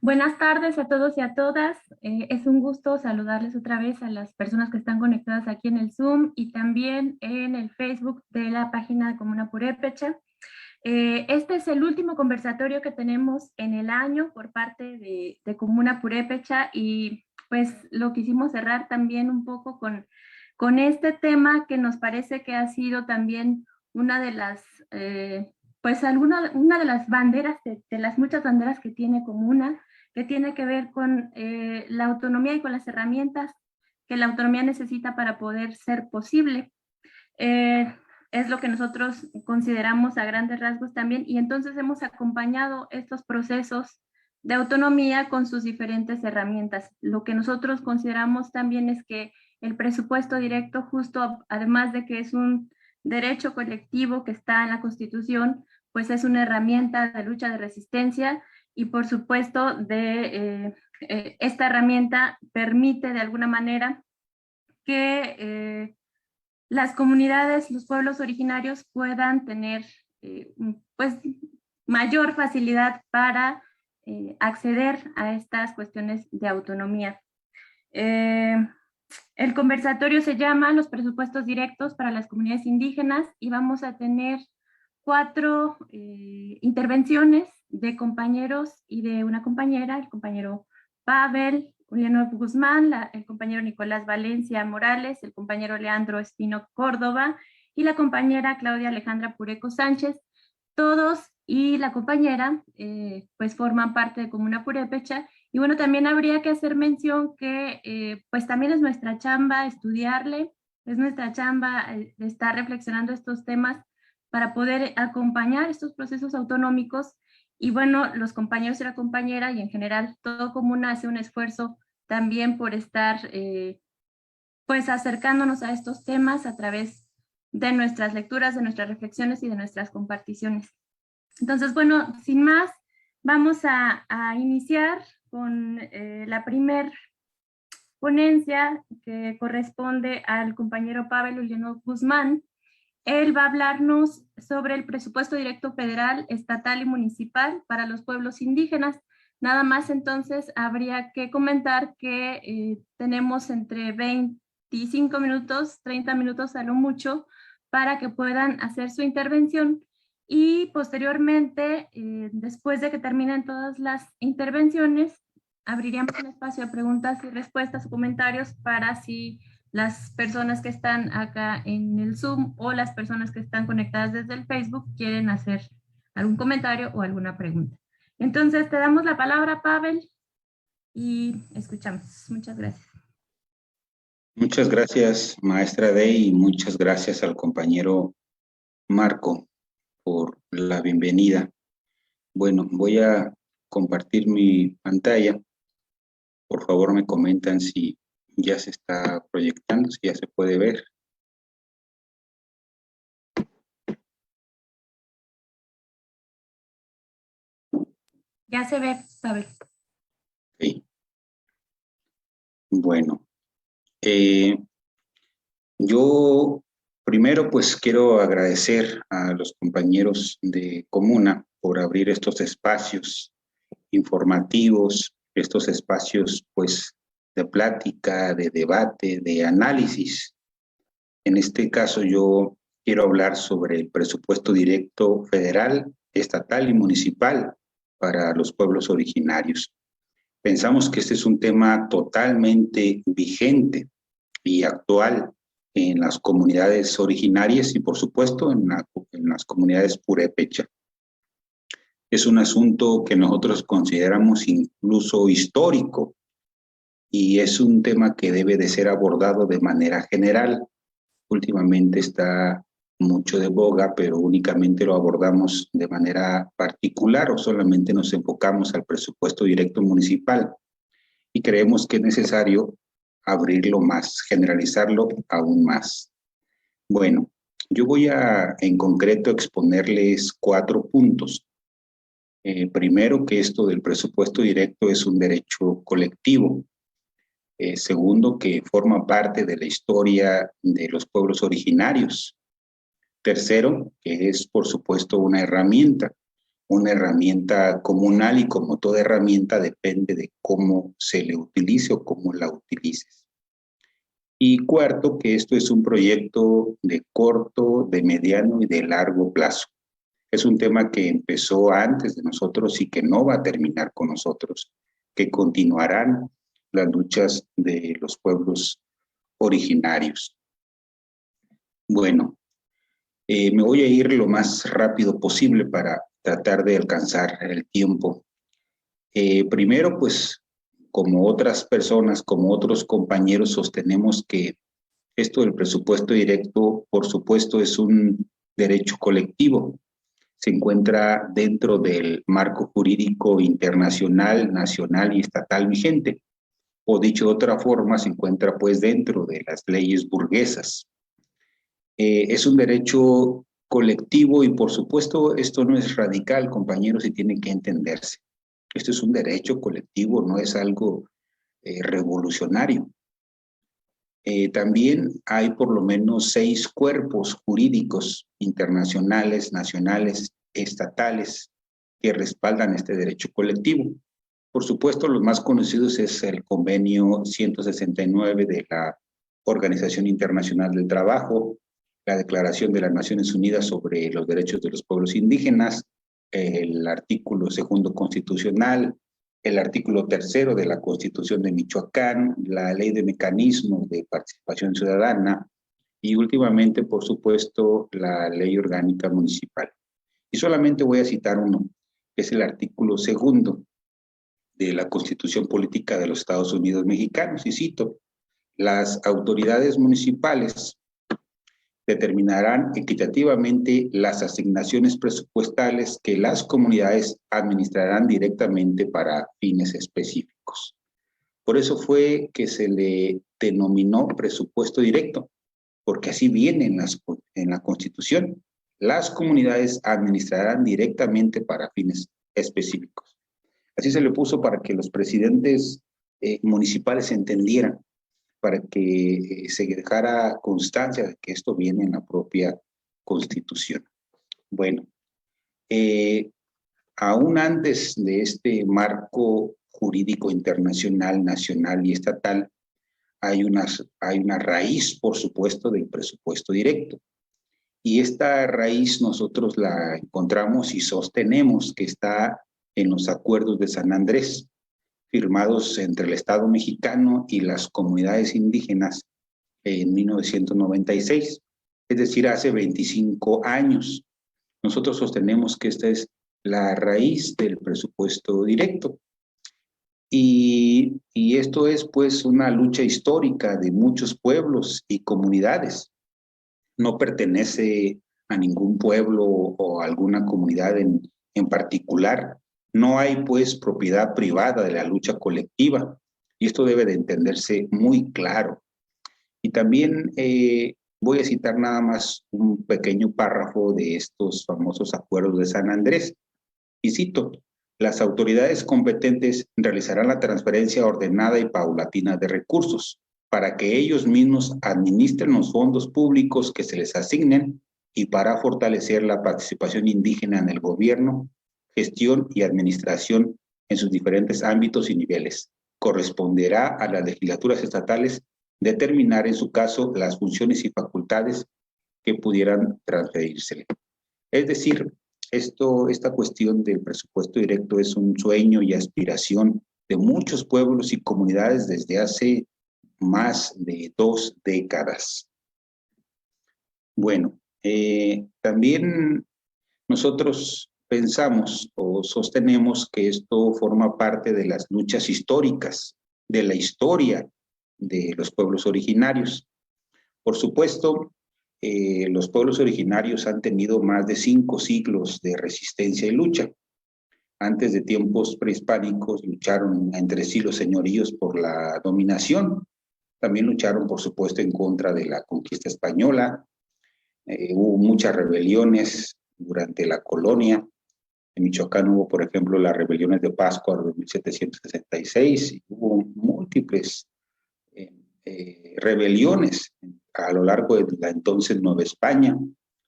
Buenas tardes a todos y a todas. Es un gusto saludarles otra vez a las personas que están conectadas aquí en el Zoom y también en el Facebook de la página de Comuna Purépecha. Este es el último conversatorio que tenemos en el año por parte de Comuna Purépecha y pues lo quisimos cerrar también un poco con este tema que nos parece que ha sido también una de las, una de las banderas, de las muchas banderas que tiene Comuna, que tiene que ver con la autonomía y con las herramientas que la autonomía necesita para poder ser posible. Es lo que nosotros consideramos a grandes rasgos también, y entonces hemos acompañado estos procesos de autonomía con sus diferentes herramientas. Lo que nosotros consideramos también es que el presupuesto directo, justo además de que es un derecho colectivo que está en la Constitución, pues es una herramienta de lucha de resistencia y por supuesto esta herramienta permite de alguna manera que las comunidades, los pueblos originarios puedan tener pues mayor facilidad para acceder a estas cuestiones de autonomía. El conversatorio se llama Los presupuestos directos para las comunidades indígenas y vamos a tener 4 intervenciones de compañeros y de una compañera, el compañero Pavel Juliano Guzmán, el compañero Nicolás Valencia Morales, el compañero Leandro Espino Córdoba y la compañera Claudia Alejandra Pureco Sánchez. Todos y la compañera pues forman parte de Comuna Purépecha. Y bueno, también habría que hacer mención que pues también es nuestra chamba estudiarle, es nuestra chamba estar reflexionando estos temas para poder acompañar estos procesos autonómicos. Y bueno, los compañeros y la compañera y en general todo Comuna hace un esfuerzo también por estar pues acercándonos a estos temas a través de nuestras lecturas, de nuestras reflexiones y de nuestras comparticiones. Entonces, bueno, sin más, vamos a iniciar con la primer ponencia que corresponde al compañero Pavel Uliano Guzmán. Él va a hablarnos sobre el presupuesto directo federal, estatal y municipal para los pueblos indígenas. Nada más entonces habría que comentar que tenemos entre 25 minutos, 30 minutos a lo mucho para que puedan hacer su intervención y posteriormente, después de que terminen todas las intervenciones, abriríamos un espacio de preguntas y respuestas, comentarios para si las personas que están acá en el Zoom o las personas que están conectadas desde el Facebook quieren hacer algún comentario o alguna pregunta. Entonces, te damos la palabra, Pavel, y escuchamos. Muchas gracias. Muchas gracias, maestra Dey, y muchas gracias al compañero Marco por la bienvenida. Bueno, voy a compartir mi pantalla. Por favor, me comentan si ya se está proyectando, si ya se puede ver. Ya se ve, Pavel. Sí. Bueno, yo primero pues quiero agradecer a los compañeros de Comuna por abrir estos espacios informativos, estos espacios pues de plática, de debate, de análisis. En este caso yo quiero hablar sobre el presupuesto directo federal, estatal y municipal para los pueblos originarios. Pensamos que este es un tema totalmente vigente y actual en las comunidades originarias y por supuesto en las comunidades purépecha. Es un asunto que nosotros consideramos incluso histórico y es un tema que debe de ser abordado de manera general. Últimamente está mucho de boga, pero únicamente lo abordamos de manera particular o solamente nos enfocamos al presupuesto directo municipal y creemos que es necesario abrirlo más, generalizarlo aún más. Bueno, yo voy a en concreto exponerles 4 puntos. Primero, que esto del presupuesto directo es un derecho colectivo. Segundo, que forma parte de la historia de los pueblos originarios. Tercero, que es por supuesto una herramienta una herramienta comunal y como toda herramienta depende de cómo se le utilice o cómo la utilices. Y cuarto, que esto es un proyecto de corto, de mediano y de largo plazo. Es un tema que empezó antes de nosotros y que no va a terminar con nosotros, que continuarán las luchas de los pueblos originarios. Bueno, me voy a ir lo más rápido posible para tratar de alcanzar el tiempo. Primero, pues, como otras personas, como otros compañeros, sostenemos que esto del presupuesto directo, por supuesto, es un derecho colectivo. Se encuentra dentro del marco jurídico internacional, nacional y estatal vigente. O dicho de otra forma, se encuentra pues dentro de las leyes burguesas. Es un derecho colectivo y por supuesto esto no es radical, compañeros, y tiene que entenderse. Esto es un derecho colectivo, no es algo revolucionario. También hay por lo menos 6 cuerpos jurídicos internacionales, nacionales, estatales, que respaldan este derecho colectivo. Por supuesto, los más conocidos es el Convenio 169 de la Organización Internacional del Trabajo, la Declaración de las Naciones Unidas sobre los Derechos de los Pueblos Indígenas, el artículo 2 constitucional, el artículo 3 de la Constitución de Michoacán, la Ley de Mecanismos de Participación Ciudadana y últimamente, por supuesto, la Ley Orgánica Municipal. Y solamente voy a citar uno, que es el artículo 2 de la Constitución Política de los Estados Unidos Mexicanos, y cito: las autoridades municipales determinarán equitativamente las asignaciones presupuestales que las comunidades administrarán directamente para fines específicos. Por eso fue que se le denominó presupuesto directo, porque así viene en la Constitución. Las comunidades administrarán directamente para fines específicos. Así se le puso para que los presidentes municipales entendieran, para que se dejara constancia de que esto viene en la propia Constitución. Bueno, aún antes de este marco jurídico internacional, nacional y estatal, hay una raíz, por supuesto, del presupuesto directo. Y esta raíz nosotros la encontramos y sostenemos que está en los acuerdos de San Andrés, firmados entre el Estado mexicano y las comunidades indígenas en 1996, es decir, hace 25 años. Nosotros sostenemos que esta es la raíz del presupuesto directo. Y esto es pues una lucha histórica de muchos pueblos y comunidades. No pertenece a ningún pueblo o a alguna comunidad en particular. No hay pues propiedad privada de la lucha colectiva y esto debe de entenderse muy claro. Y también voy a citar nada más un pequeño párrafo de estos famosos acuerdos de San Andrés. Y cito: las autoridades competentes realizarán la transferencia ordenada y paulatina de recursos para que ellos mismos administren los fondos públicos que se les asignen y para fortalecer la participación indígena en el gobierno, gestión y administración en sus diferentes ámbitos y niveles. Corresponderá a las legislaturas estatales determinar en su caso las funciones y facultades que pudieran transferírsele. Es decir, esta cuestión del presupuesto directo es un sueño y aspiración de muchos pueblos y comunidades desde hace más de 2 décadas. Bueno, también nosotros pensamos o sostenemos que esto forma parte de las luchas históricas, de la historia de los pueblos originarios. Por supuesto, los pueblos originarios han tenido más de 5 siglos de resistencia y lucha. Antes de tiempos prehispánicos lucharon entre sí los señoríos por la dominación. También lucharon, por supuesto, en contra de la conquista española. Hubo muchas rebeliones durante la colonia. En Michoacán hubo, por ejemplo, las rebeliones de Pascua de 1766. Y hubo múltiples rebeliones a lo largo de la entonces Nueva España.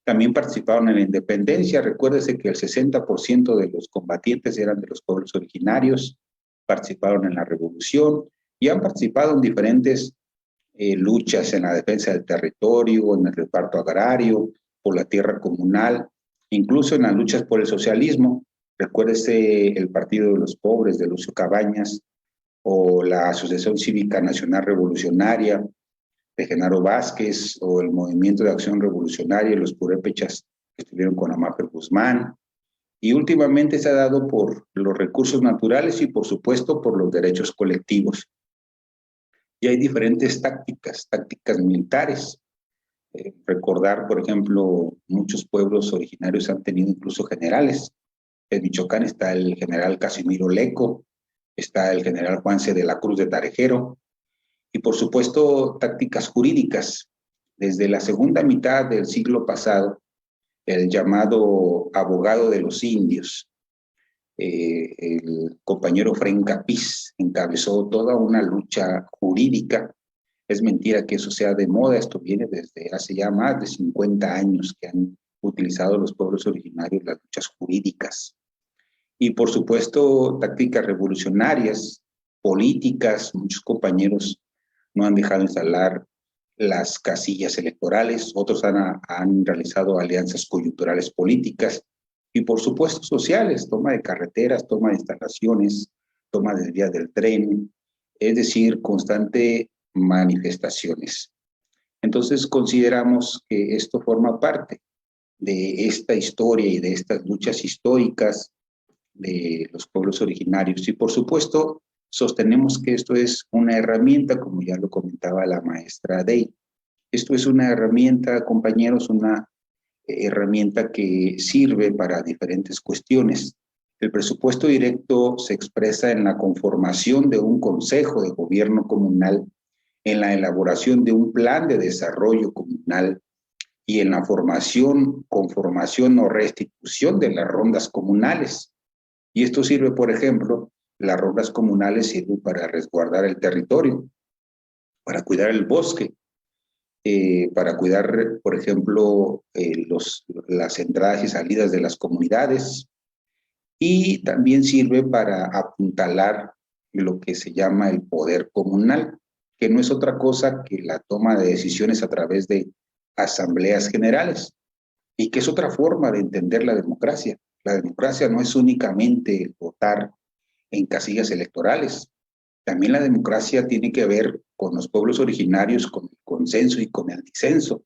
También participaron en la independencia. Recuérdese que el 60% de los combatientes eran de los pueblos originarios, participaron en la revolución y han participado en diferentes luchas en la defensa del territorio, en el reparto agrario, por la tierra comunal, incluso en las luchas por el socialismo. Recuérdese el Partido de los Pobres de Lucio Cabañas o la Asociación Cívica Nacional Revolucionaria de Genaro Vázquez o el Movimiento de Acción Revolucionaria, los purépechas que estuvieron con Amáfer Guzmán. Y últimamente se ha dado por los recursos naturales y por supuesto por los derechos colectivos. Y hay diferentes tácticas militares. Recordar, por ejemplo, muchos pueblos originarios han tenido incluso generales. En Michoacán está el general Casimiro Leco, está el general Juanse de la Cruz de Tarejero, y por supuesto tácticas jurídicas. Desde la segunda mitad del siglo pasado, el llamado abogado de los indios, el compañero Fren Capiz encabezó toda una lucha jurídica. Es mentira que eso sea de moda, esto viene desde hace ya más de 50 años que han utilizado los pueblos originarios las luchas jurídicas. Y por supuesto tácticas revolucionarias, políticas. Muchos compañeros no han dejado instalar las casillas electorales, otros han realizado alianzas coyunturales políticas y por supuesto sociales, toma de carreteras, toma de instalaciones, toma de vías del tren, es decir, constante manifestaciones. Entonces consideramos que esto forma parte de esta historia y de estas luchas históricas de los pueblos originarios y por supuesto sostenemos que esto es una herramienta, como ya lo comentaba la maestra Dey. Esto es una herramienta, compañeros, una herramienta que sirve para diferentes cuestiones. El presupuesto directo se expresa en la conformación de un consejo de gobierno comunal, en la elaboración de un plan de desarrollo comunal y en la formación, conformación o restitución de las rondas comunales. Y esto sirve, por ejemplo, las rondas comunales sirven para resguardar el territorio, para cuidar el bosque, para cuidar, por ejemplo, las entradas y salidas de las comunidades, y también sirve para apuntalar lo que se llama el poder comunal, que no es otra cosa que la toma de decisiones a través de asambleas generales, y que es otra forma de entender la democracia. La democracia no es únicamente votar en casillas electorales. También la democracia tiene que ver con los pueblos originarios, con el consenso y con el disenso,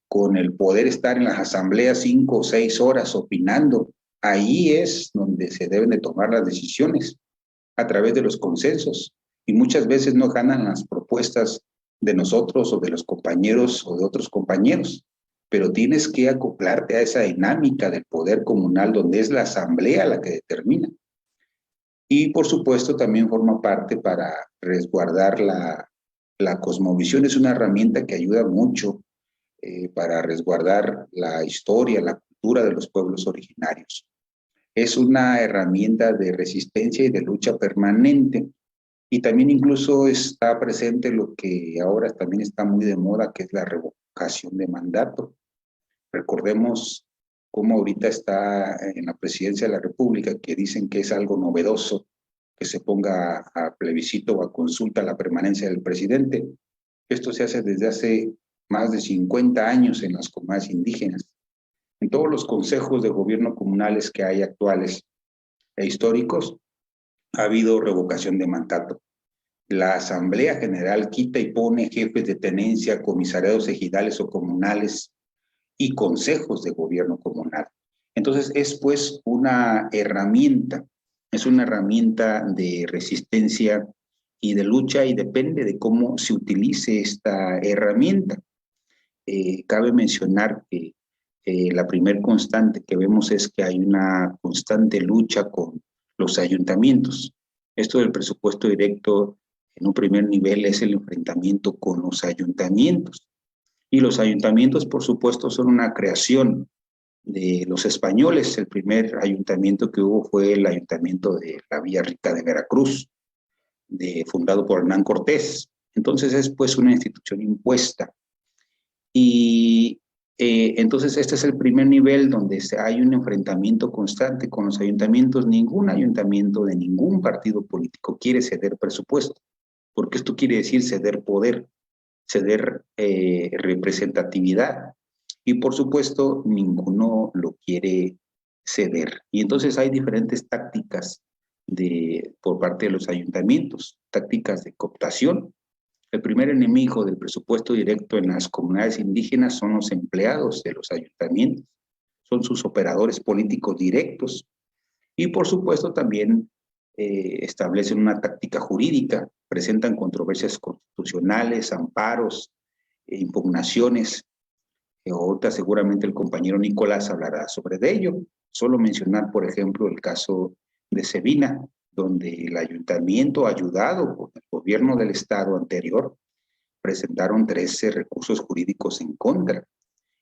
con el poder estar en las asambleas 5 o 6 horas opinando. Ahí es donde se deben de tomar las decisiones, a través de los consensos. Y muchas veces no ganan las propuestas de nosotros o de los compañeros o de otros compañeros, pero tienes que acoplarte a esa dinámica del poder comunal donde es la asamblea la que determina. Y por supuesto también forma parte para resguardar la cosmovisión. Es una herramienta que ayuda mucho para resguardar la historia, la cultura de los pueblos originarios. Es una herramienta de resistencia y de lucha permanente. Y también incluso está presente lo que ahora también está muy de moda, que es la revocación de mandato. Recordemos cómo ahorita está en la presidencia de la República, que dicen que es algo novedoso que se ponga a plebiscito o a consulta la permanencia del presidente. Esto se hace desde hace más de 50 años en las comunidades indígenas. En todos los consejos de gobierno comunales que hay actuales e históricos, ha habido revocación de mandato. La Asamblea General quita y pone jefes de tenencia, comisariados ejidales o comunales y consejos de gobierno comunal. Entonces es pues una herramienta, es una herramienta de resistencia y de lucha y depende de cómo se utilice esta herramienta. Cabe mencionar que la primer constante que vemos es que hay una constante lucha con los ayuntamientos. Esto del presupuesto directo en un primer nivel es el enfrentamiento con los ayuntamientos. Y los ayuntamientos, por supuesto, son una creación de los españoles. El primer ayuntamiento que hubo fue el ayuntamiento de la Villa Rica de Veracruz, fundado por Hernán Cortés. Entonces es pues una institución impuesta. Y Entonces, este es el primer nivel donde hay un enfrentamiento constante con los ayuntamientos. Ningún ayuntamiento de ningún partido político quiere ceder presupuesto, porque esto quiere decir ceder poder, ceder representatividad. Y por supuesto, ninguno lo quiere ceder. Y entonces hay diferentes tácticas por parte de los ayuntamientos, tácticas de cooptación. El primer enemigo del presupuesto directo en las comunidades indígenas son los empleados de los ayuntamientos, son sus operadores políticos directos y por supuesto también establecen una táctica jurídica, presentan controversias constitucionales, amparos, impugnaciones. Ahorita seguramente el compañero Nicolás hablará sobre ello. Solo mencionar, por ejemplo, el caso de Sebina, donde el ayuntamiento, ayudado por el gobierno del estado anterior, presentaron 13 recursos jurídicos en contra.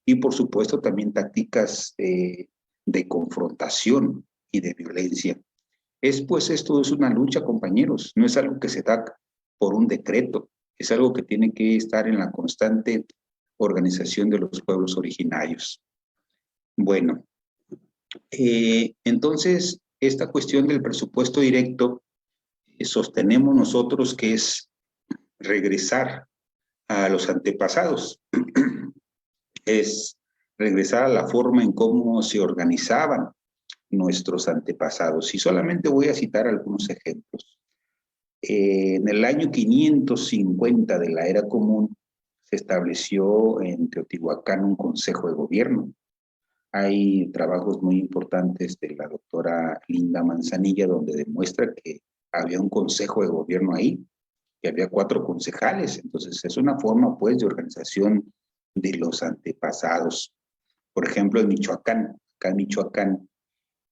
Y por supuesto también tácticas de confrontación y de violencia. Pues esto es una lucha, compañeros, no es algo que se da por un decreto, es algo que tiene que estar en la constante organización de los pueblos originarios. Bueno, entonces, esta cuestión del presupuesto directo, sostenemos nosotros que es regresar a los antepasados, es regresar a la forma en cómo se organizaban nuestros antepasados. Y solamente voy a citar algunos ejemplos. En el año 550 de la era común, se estableció en Teotihuacán un consejo de gobierno. Hay trabajos muy importantes de la doctora Linda Manzanilla donde demuestra que había un consejo de gobierno ahí, que había 4 concejales. Entonces es una forma pues de organización de los antepasados. Por ejemplo, en Michoacán, acá en Michoacán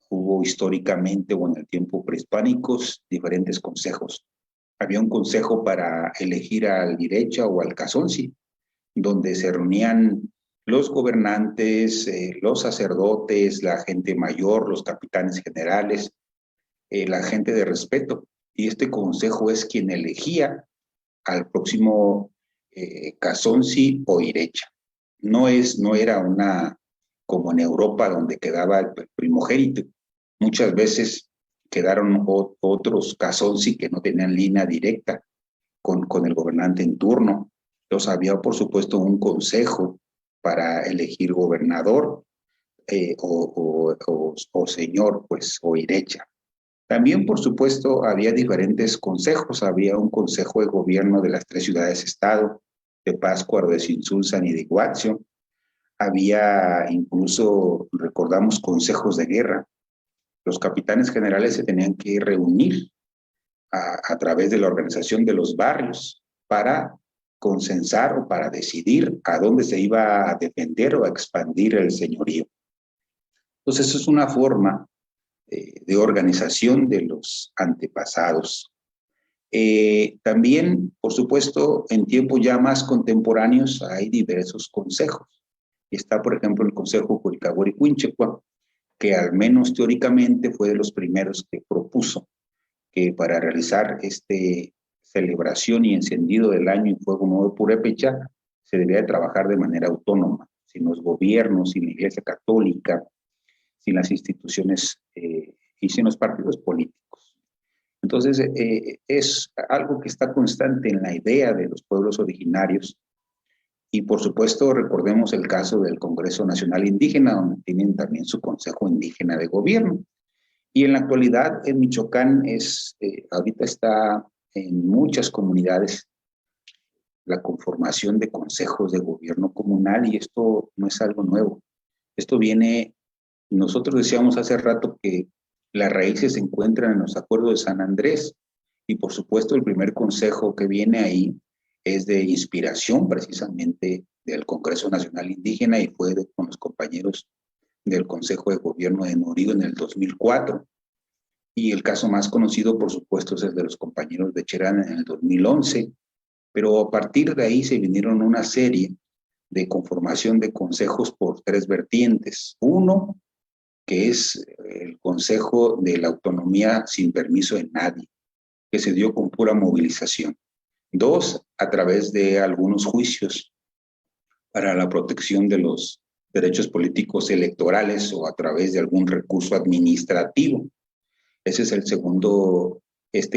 hubo históricamente o en el tiempo prehispánicos diferentes consejos. Había un consejo para elegir al Irecha o al Cazonsi, donde se reunían los gobernantes, los sacerdotes, la gente mayor, los capitanes generales, la gente de respeto. Y este consejo es quien elegía al próximo Cazonsi o Irecha. No era una como en Europa donde quedaba el primogénito. Muchas veces quedaron otros Cazonsi que no tenían línea directa con el gobernante en turno. Entonces había, por supuesto, un consejo para elegir gobernador o señor, pues, o Irecha. También, por supuesto, había diferentes consejos. Había un consejo de gobierno de las 3 ciudades-estado, de Pátzcuaro, de Tzintzuntzan y de Iguazio. Había incluso, recordamos, consejos de guerra. Los capitanes generales se tenían que reunir a través de la organización de los barrios para consensar o para decidir a dónde se iba a defender o a expandir el señorío. Entonces, eso es una forma de organización de los antepasados. También, por supuesto, en tiempos ya más contemporáneos hay diversos consejos. Está, por ejemplo, el Consejo Juricahuaricuinchecua, que al menos teóricamente fue de los primeros que propuso que para realizar celebración y encendido del año en Fuego Nuevo de Purépecha se debía de trabajar de manera autónoma, sin los gobiernos, sin la Iglesia Católica, sin las instituciones y sin los partidos políticos. Entonces, es algo que está constante en la idea de los pueblos originarios. Y por supuesto, recordemos el caso del Congreso Nacional Indígena, donde tienen también su Consejo Indígena de Gobierno. Y en la actualidad, en Michoacán, ahorita está en muchas comunidades la conformación de consejos de gobierno comunal, y esto no es algo nuevo. Esto viene, nosotros decíamos hace rato que las raíces se encuentran en los acuerdos de San Andrés, y por supuesto el primer consejo que viene ahí es de inspiración precisamente del Congreso Nacional Indígena, y fue con los compañeros del Consejo de Gobierno de Norío en el 2004. Y el caso más conocido, por supuesto, es el de los compañeros de Cherán en el 2011. Pero a partir de ahí se vinieron una serie de conformación de consejos por 3 vertientes. Uno, que es el Consejo de la Autonomía sin permiso de nadie, que se dio con pura movilización. 2, a través de algunos juicios para la protección de los derechos políticos electorales o a través de algún recurso administrativo. Ese es el segundo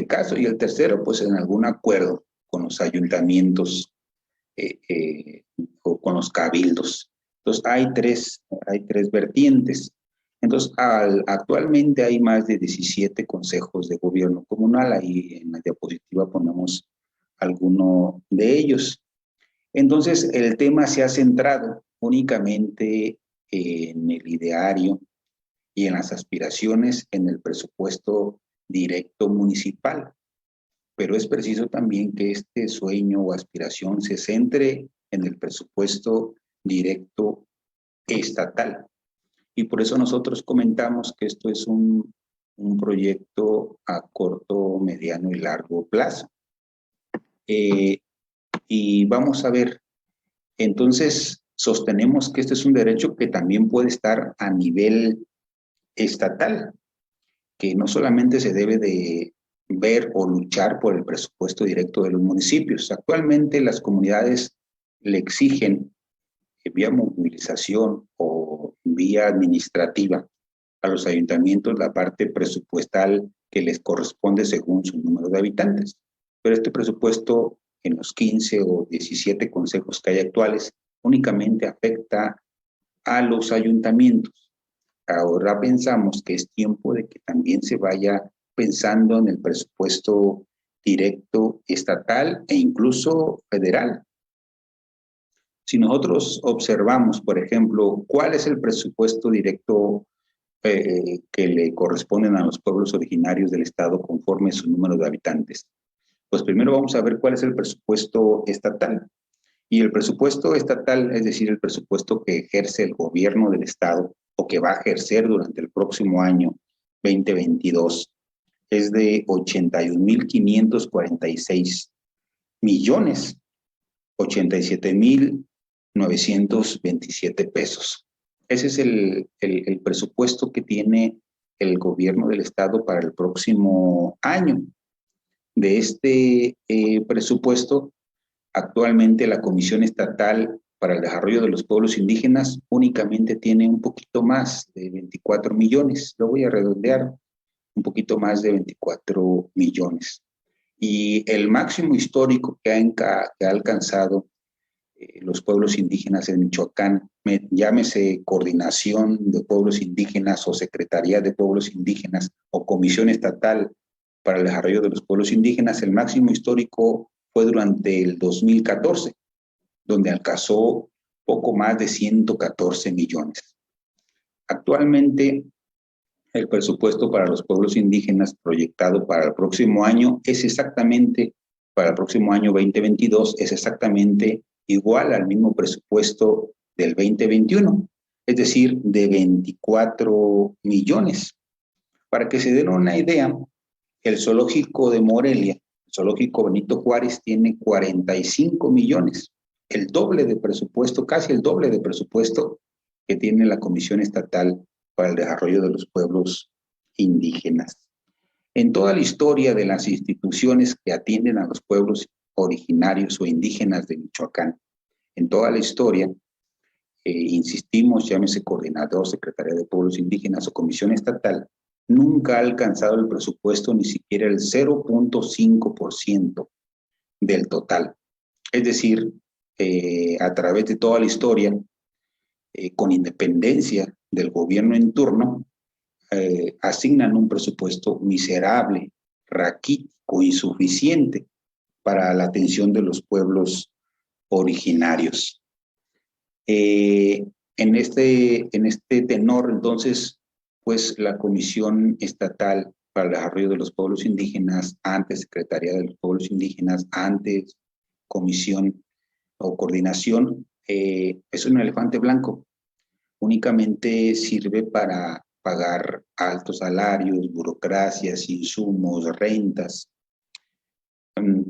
caso. Y el tercero, pues en algún acuerdo con los ayuntamientos o con los cabildos. Entonces, hay tres vertientes. Entonces, actualmente hay más de 17 consejos de gobierno comunal. Ahí en la diapositiva ponemos alguno de ellos. Entonces, el tema se ha centrado únicamente en el ideario y en las aspiraciones en el presupuesto directo municipal. Pero es preciso también que este sueño o aspiración se centre en el presupuesto directo estatal. Y por eso nosotros comentamos que esto es un proyecto a corto, mediano y largo plazo. Y vamos a ver, entonces sostenemos que este es un derecho que también puede estar a nivel estatal, que no solamente se debe de ver o luchar por el presupuesto directo de los municipios. Actualmente las comunidades le exigen vía movilización o vía administrativa a los ayuntamientos la parte presupuestal que les corresponde según su número de habitantes. Pero este presupuesto en los 15 o 17 consejos que hay actuales únicamente afecta a los ayuntamientos. Ahora pensamos que es tiempo de que también se vaya pensando en el presupuesto directo estatal e incluso federal. Si nosotros observamos, por ejemplo, cuál es el presupuesto directo que le corresponden a los pueblos originarios del estado conforme su número de habitantes, pues primero vamos a ver cuál es el presupuesto estatal. Y el presupuesto estatal, es decir, el presupuesto que ejerce el gobierno del estado o que va a ejercer durante el próximo año 2022, es de 81,546 millones, 87,927 pesos. Ese es el presupuesto que tiene el gobierno del estado para el próximo año. De este presupuesto, actualmente la Comisión Estatal para el Desarrollo de los Pueblos Indígenas únicamente tiene un poquito más de 24 millones. Lo voy a redondear, un poquito más de 24 millones. Y el máximo histórico que ha alcanzado los pueblos indígenas en Michoacán, llámese Coordinación de Pueblos Indígenas o Secretaría de Pueblos Indígenas o Comisión Estatal para el Desarrollo de los Pueblos Indígenas, el máximo histórico fue durante el 2014, donde alcanzó poco más de 114 millones. Actualmente, el presupuesto para los pueblos indígenas proyectado para el próximo año es exactamente, para el próximo año 2022, es exactamente igual al mismo presupuesto del 2021, es decir, de 24 millones. Para que se den una idea, el zoológico de Morelia, el zoológico Benito Juárez, tiene 45 millones, el doble de presupuesto, casi el doble de presupuesto que tiene la Comisión Estatal para el Desarrollo de los Pueblos Indígenas. En toda la historia de las instituciones que atienden a los pueblos originarios o indígenas de Michoacán, en toda la historia, insistimos, llámese coordinador, Secretaría de Pueblos Indígenas o Comisión Estatal, nunca ha alcanzado el presupuesto ni siquiera el 0.5% del total. Es decir, a través de toda la historia, con independencia del gobierno en turno, asignan un presupuesto miserable, raquítico, insuficiente para la atención de los pueblos originarios. En este tenor, entonces, pues la Comisión Estatal para el Desarrollo de los Pueblos Indígenas, antes Secretaría de los Pueblos Indígenas, antes Comisión o Coordinación, es un elefante blanco. Únicamente sirve para pagar altos salarios, burocracias, insumos, rentas.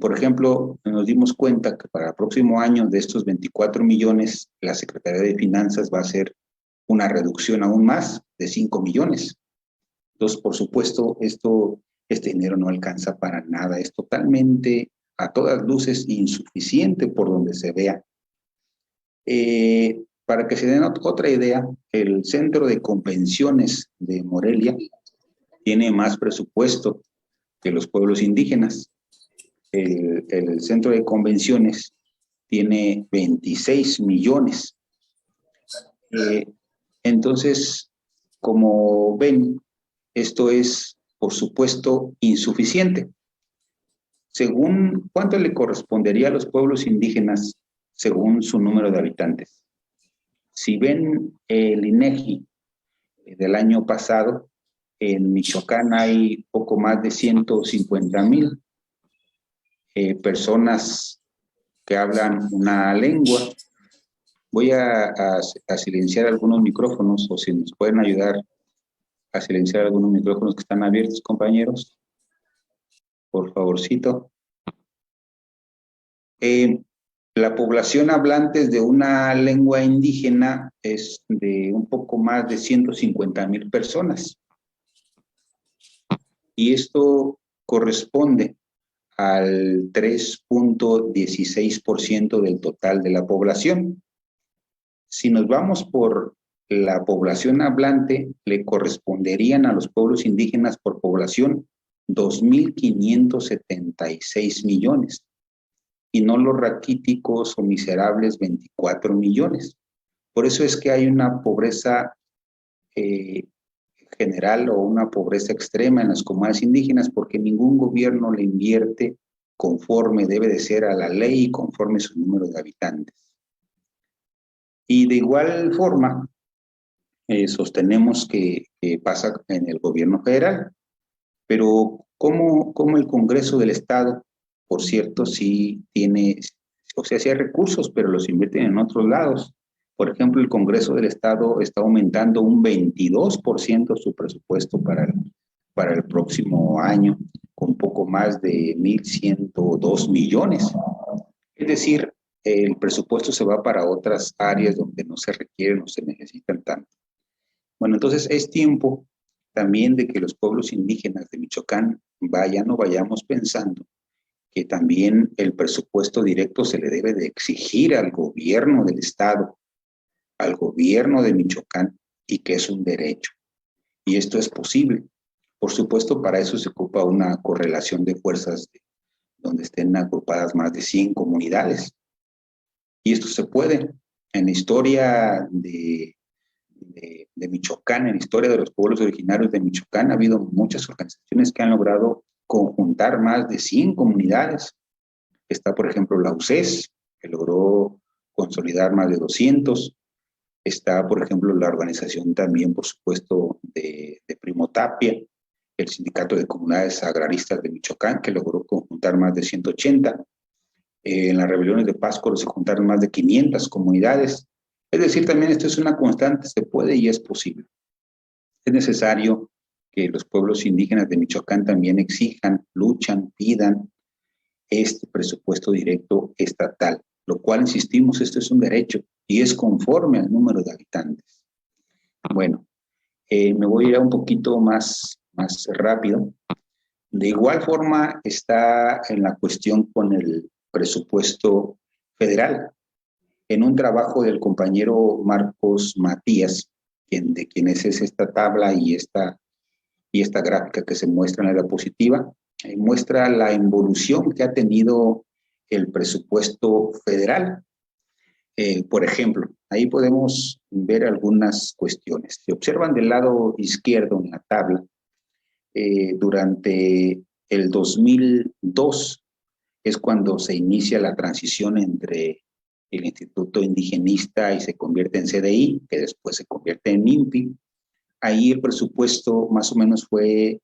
Por ejemplo, nos dimos cuenta que para el próximo año de estos 24 millones, la Secretaría de Finanzas va a hacer una reducción aún más de 5 millones. Entonces, por supuesto, este dinero no alcanza para nada. Es totalmente, a todas luces, insuficiente por donde se vea. Para que se den otra idea, el Centro de Convenciones de Morelia tiene más presupuesto que los pueblos indígenas. El Centro de Convenciones tiene 26 millones. Entonces, como ven, esto es, por supuesto, insuficiente. Según, ¿cuánto le correspondería a los pueblos indígenas según su número de habitantes? Si ven el INEGI del año pasado, en Michoacán hay poco más de 150,000 personas que hablan una lengua. Voy a silenciar algunos micrófonos, o si nos pueden ayudar a silenciar algunos micrófonos que están abiertos, compañeros, por favorcito. La población hablantes de una lengua indígena es de un poco más de 150,000 personas. Y esto corresponde al 3.16% del total de la población. Si nos vamos por la población hablante, le corresponderían a los pueblos indígenas por población 2.576 millones. Y no los raquíticos o miserables 24 millones. Por eso es que hay una pobreza general o una pobreza extrema en las comunidades indígenas, porque ningún gobierno le invierte conforme debe de ser a la ley y conforme su número de habitantes. Y de igual forma, sostenemos que pasa en el gobierno federal, pero ¿cómo el Congreso del Estado, por cierto, sí tiene, o sea, sí hay recursos, pero los invierten en otros lados? Por ejemplo, el Congreso del Estado está aumentando un 22% su presupuesto para el próximo año, con poco más de 1.102 millones. Es decir, el presupuesto se va para otras áreas donde no se requieren o se necesitan tanto. Bueno, entonces es tiempo también de que los pueblos indígenas de Michoacán vayamos pensando que también el presupuesto directo se le debe de exigir al gobierno del Estado, al gobierno de Michoacán, y que es un derecho. Y esto es posible. Por supuesto, para eso se ocupa una correlación de fuerzas donde estén agrupadas más de 100 comunidades. Y esto se puede. En la historia de Michoacán, en la historia de los pueblos originarios de Michoacán, ha habido muchas organizaciones que han logrado conjuntar más de 100 comunidades. Está, por ejemplo, la UCES, que logró consolidar más de 200. Está, por ejemplo, la organización también, por supuesto, de Primo Tapia, el Sindicato de Comunidades Agraristas de Michoacán, que logró conjuntar más de 180. En las rebeliones de Páscoro se juntaron más de 500 comunidades. Es decir, también esto es una constante, se puede y es posible. Es necesario que los pueblos indígenas de Michoacán también exijan, luchan, pidan este presupuesto directo estatal, lo cual, insistimos, esto es un derecho y es conforme al número de habitantes. Bueno, me voy a ir un poquito más rápido. De igual forma está en la cuestión con el presupuesto federal. En un trabajo del compañero Marcos Matías, de quien es esta tabla y esta gráfica que se muestra en la diapositiva, muestra la involución que ha tenido el presupuesto federal. Por ejemplo, ahí podemos ver algunas cuestiones. Si observan del lado izquierdo en la tabla, durante el 2002 es cuando se inicia la transición entre el Instituto Indigenista y se convierte en CDI, que después se convierte en INPI. Ahí el presupuesto más o menos fue,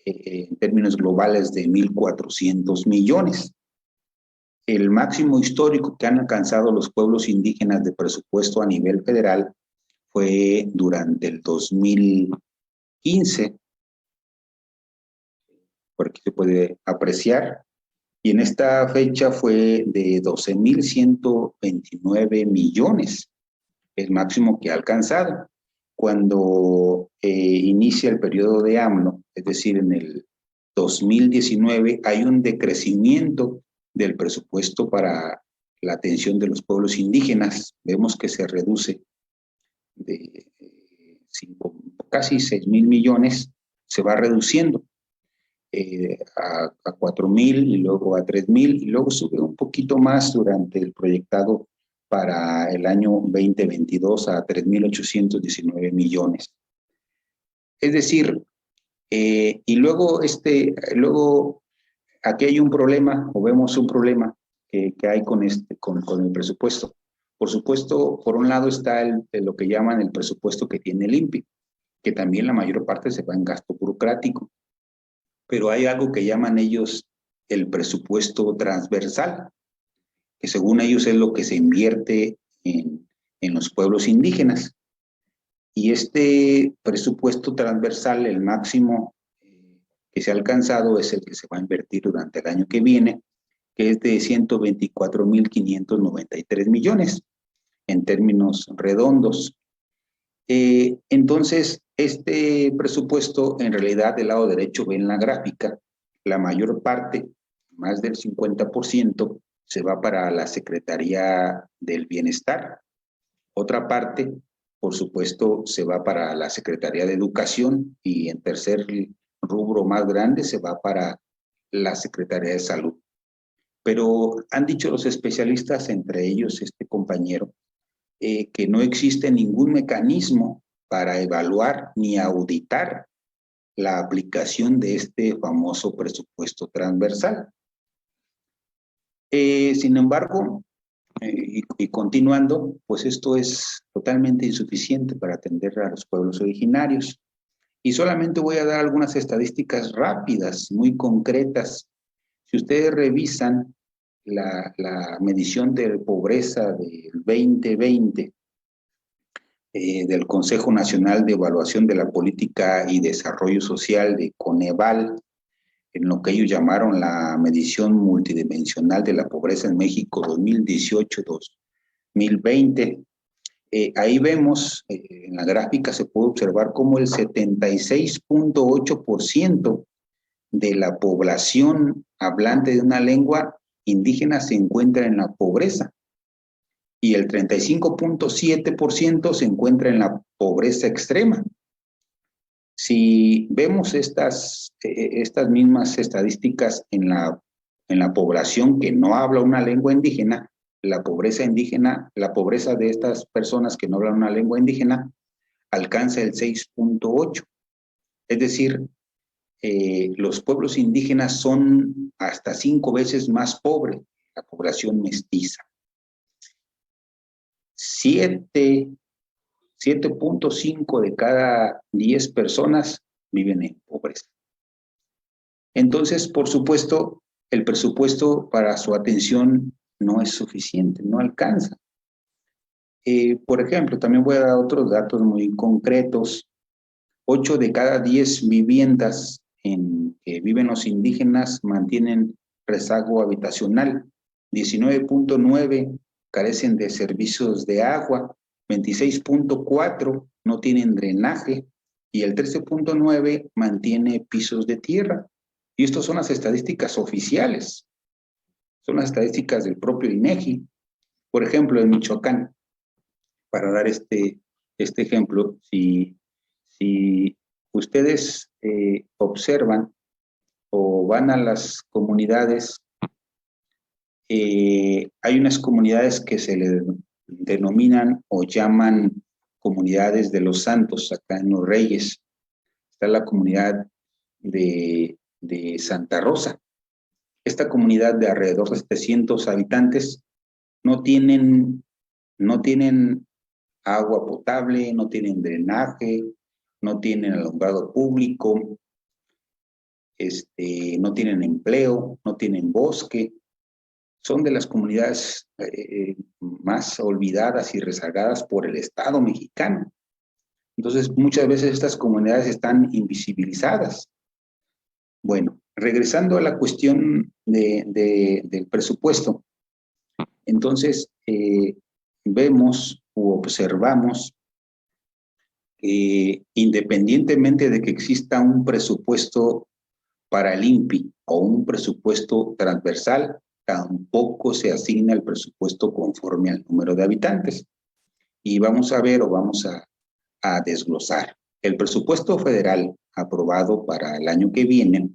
en términos globales, de 1.400 millones. El máximo histórico que han alcanzado los pueblos indígenas de presupuesto a nivel federal fue durante el 2015. Por aquí se puede apreciar. Y en esta fecha fue de 12.129 millones, el máximo que ha alcanzado. Cuando inicia el periodo de AMLO, es decir, en el 2019, hay un decrecimiento del presupuesto para la atención de los pueblos indígenas. Vemos que se reduce de casi 6,000 millones, se va reduciendo a 4,000 y luego a 3,000 y luego sube un poquito más durante el proyectado para el año 2022 a 3,819 millones. Es decir, y luego, aquí hay un problema, o vemos un problema que hay con el presupuesto. Por supuesto, por un lado está lo que llaman el presupuesto que tiene el INPI, que también la mayor parte se va en gasto burocrático. Pero hay algo que llaman ellos el presupuesto transversal, que según ellos es lo que se invierte en los pueblos indígenas. Y este presupuesto transversal, el máximo que se ha alcanzado es el que se va a invertir durante el año que viene, que es de 124,593 millones en términos redondos. Entonces, este presupuesto, en realidad, del lado derecho ven la gráfica, la mayor parte, más del 50%, se va para la Secretaría del Bienestar. Otra parte, por supuesto, se va para la Secretaría de Educación y en tercer rubro más grande se va para la Secretaría de Salud. Pero han dicho los especialistas, entre ellos este compañero, que no existe ningún mecanismo para evaluar ni auditar la aplicación de este famoso presupuesto transversal. Sin embargo, y continuando, pues esto es totalmente insuficiente para atender a los pueblos originarios. Y solamente voy a dar algunas estadísticas rápidas, muy concretas. Si ustedes revisan la medición de pobreza del 2020 del Consejo Nacional de Evaluación de la Política y Desarrollo Social de Coneval, en lo que ellos llamaron la medición multidimensional de la pobreza en México 2018-2020, ahí vemos, en la gráfica se puede observar cómo el 76,8% de la población hablante de una lengua indígena se encuentra en la pobreza y el 35,7% se encuentra en la pobreza extrema. Si vemos estas mismas estadísticas en la población que no habla una lengua indígena, la pobreza de estas personas que no hablan una lengua indígena alcanza el 6,8%. Es decir, los pueblos indígenas son hasta 5 veces más pobres que la población mestiza. 7,5 de cada 10 personas viven en pobreza. Entonces, por supuesto, el presupuesto para su atención no es suficiente, no alcanza. Por ejemplo, también voy a dar otros datos muy concretos. 8 de cada 10 viviendas en que viven los indígenas mantienen rezago habitacional. 19,9 carecen de servicios de agua. 26,4 no tienen drenaje y el 13,9 mantiene pisos de tierra. Y estas son las estadísticas oficiales, son las estadísticas del propio INEGI. Por ejemplo, en Michoacán, para dar este ejemplo, si ustedes observan o van a las comunidades, hay unas comunidades que se le denominan o llaman comunidades de los santos, acá en Los Reyes. Está la comunidad de Santa Rosa. Esta comunidad de alrededor de 700 habitantes no tienen agua potable, no tienen drenaje, no tienen alumbrado público, no tienen empleo, no tienen bosque. Son de las comunidades más olvidadas y rezagadas por el Estado mexicano. Entonces, muchas veces estas comunidades están invisibilizadas. Bueno, regresando a la cuestión del presupuesto, entonces vemos u observamos que independientemente de que exista un presupuesto para el INPI o un presupuesto transversal, tampoco se asigna el presupuesto conforme al número de habitantes. Y vamos a ver o vamos a desglosar. El presupuesto federal aprobado para el año que viene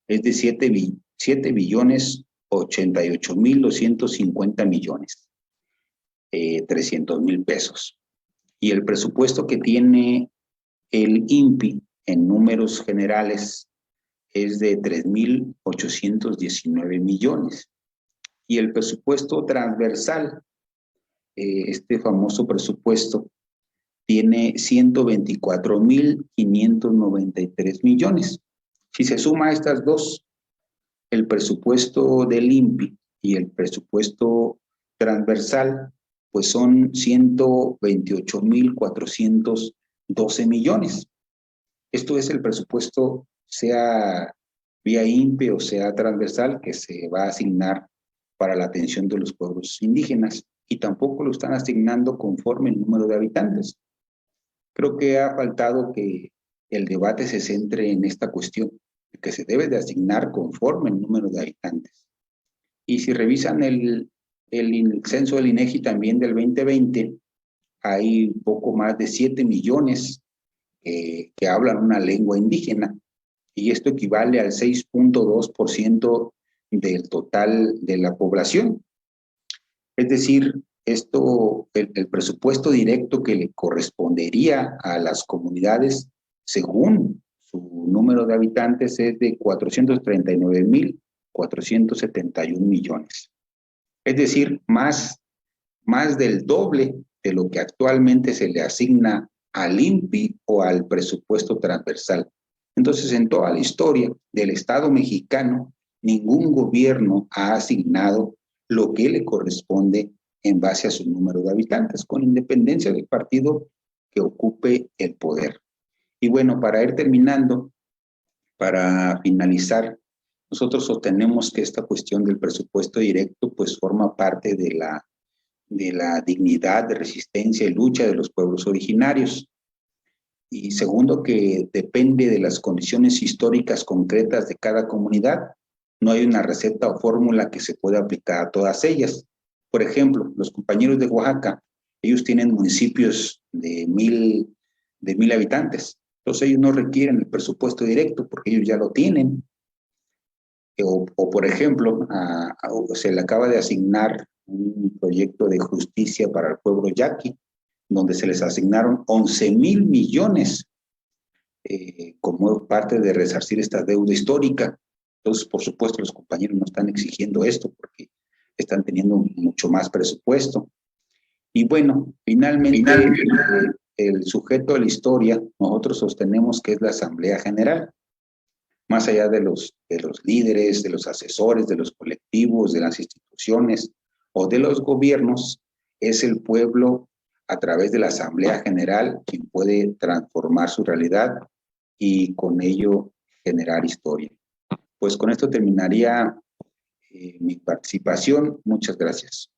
es de 7.088.250 millones, 300,000 pesos. Y el presupuesto que tiene el INPI en números generales es de 3.819 millones. Y el presupuesto transversal, este famoso presupuesto, tiene 124.593 millones. Si se suma a estas dos, el presupuesto del INPI y el presupuesto transversal, pues son 128.412 millones. Esto es el presupuesto, sea vía INPI o sea transversal, que se va a asignar para la atención de los pueblos indígenas, y tampoco lo están asignando conforme el número de habitantes. Creo que ha faltado que el debate se centre en esta cuestión, que se debe de asignar conforme el número de habitantes. Y si revisan el censo del INEGI también del 2020, hay poco más de 7 millones que hablan una lengua indígena, y esto equivale al 6.2% del total de la población. Es decir, el presupuesto directo que le correspondería a las comunidades según su número de habitantes es de 439.471 millones. Es decir, más del doble de lo que actualmente se le asigna al INPI o al presupuesto transversal. Entonces, en toda la historia del Estado mexicano, ningún gobierno ha asignado lo que le corresponde en base a su número de habitantes, con independencia del partido que ocupe el poder. Y bueno, para ir terminando, para finalizar, nosotros sostenemos que esta cuestión del presupuesto directo pues forma parte de la dignidad, de resistencia y lucha de los pueblos originarios. Y segundo, que depende de las condiciones históricas concretas de cada comunidad. No hay una receta o fórmula que se pueda aplicar a todas ellas. Por ejemplo, los compañeros de Oaxaca, ellos tienen municipios de 1,000 habitantes. Entonces ellos no requieren el presupuesto directo porque ellos ya lo tienen. O por ejemplo, se le acaba de asignar un proyecto de justicia para el pueblo yaqui, donde se les asignaron 11,000 millones como parte de resarcir esta deuda histórica. Entonces, por supuesto, los compañeros no están exigiendo esto porque están teniendo mucho más presupuesto. Y bueno, finalmente el sujeto de la historia, nosotros sostenemos que es la Asamblea General. Más allá de los líderes, de los asesores, de los colectivos, de las instituciones o de los gobiernos, es el pueblo a través de la Asamblea General quien puede transformar su realidad y con ello generar historia. Pues con esto terminaría mi participación. Muchas gracias.